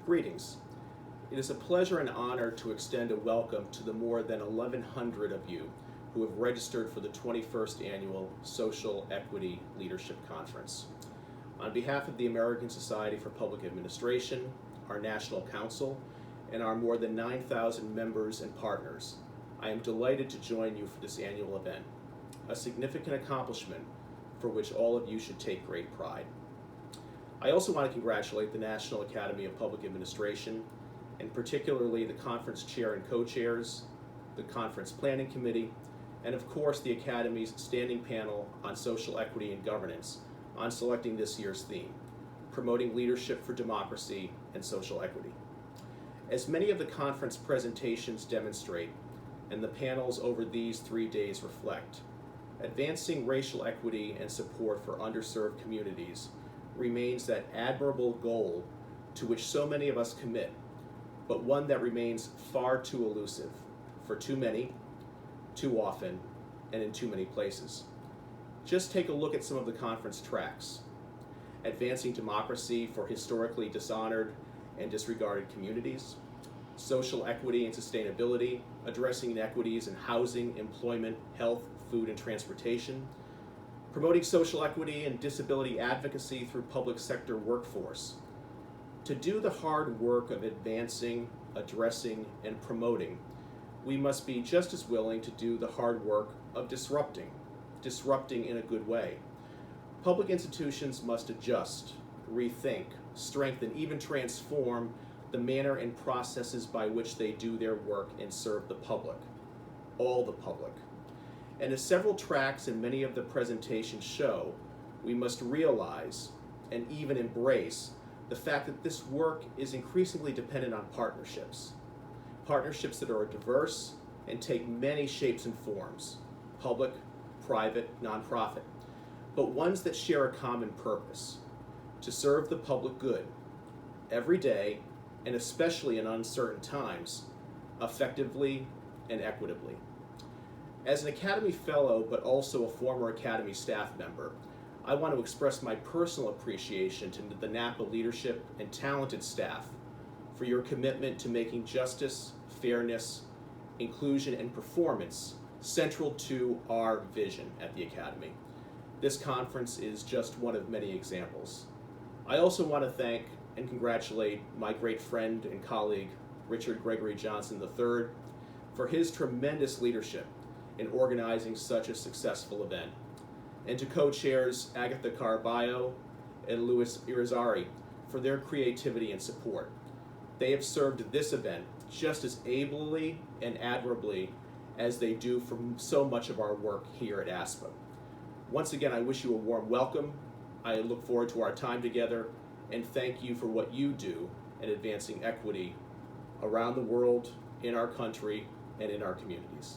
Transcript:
Greetings. It is a pleasure and honor to extend a welcome to the more than 1,100 of you who have registered for the 21st Annual Social Equity Leadership Conference. On behalf of the American Society for Public Administration, our National Council, and our more than 9,000 members and partners, I am delighted to join you for this annual event, a significant accomplishment for which all of you should take great pride. I also want to congratulate the National Academy of Public Administration, and particularly the conference chair and co-chairs, the conference planning committee, and of course the Academy's standing panel on social equity and governance on selecting this year's theme, promoting leadership for democracy and social equity. As many of the conference presentations demonstrate, and the panels over these 3 days reflect, advancing racial equity and support for underserved communities remains that admirable goal to which so many of us commit, but one that remains far too elusive for too many, too often, and in too many places. Just take a look at some of the conference tracks. Advancing democracy for historically dishonored and disregarded communities, social equity and sustainability, addressing inequities in housing, employment, health, food, and transportation, promoting social equity and disability advocacy through public sector workforce. To do the hard work of advancing, addressing, and promoting, we must be just as willing to do the hard work of disrupting in a good way. Public institutions must adjust, rethink, strengthen, even transform the manner and processes by which they do their work and serve the public, all the public. And as several tracks and many of the presentations show, we must realize and even embrace the fact that this work is increasingly dependent on partnerships. Partnerships that are diverse and take many shapes and forms, public, private, nonprofit, but ones that share a common purpose, to serve the public good, every day, and especially in uncertain times, effectively and equitably. As an Academy Fellow, but also a former Academy staff member, I want to express my personal appreciation to the NAPA leadership and talented staff for your commitment to making justice, fairness, inclusion, and performance central to our vision at the Academy. This conference is just one of many examples. I also want to thank and congratulate my great friend and colleague, Richard Gregory Johnson III, for his tremendous leadership in organizing such a successful event, and to co-chairs Agatha Carballo and Louis Irizarry for their creativity and support. They have served this event just as ably and admirably as they do for so much of our work here at ASPA. Once again, I wish you a warm welcome. I look forward to our time together, and thank you for what you do in advancing equity around the world, in our country, and in our communities.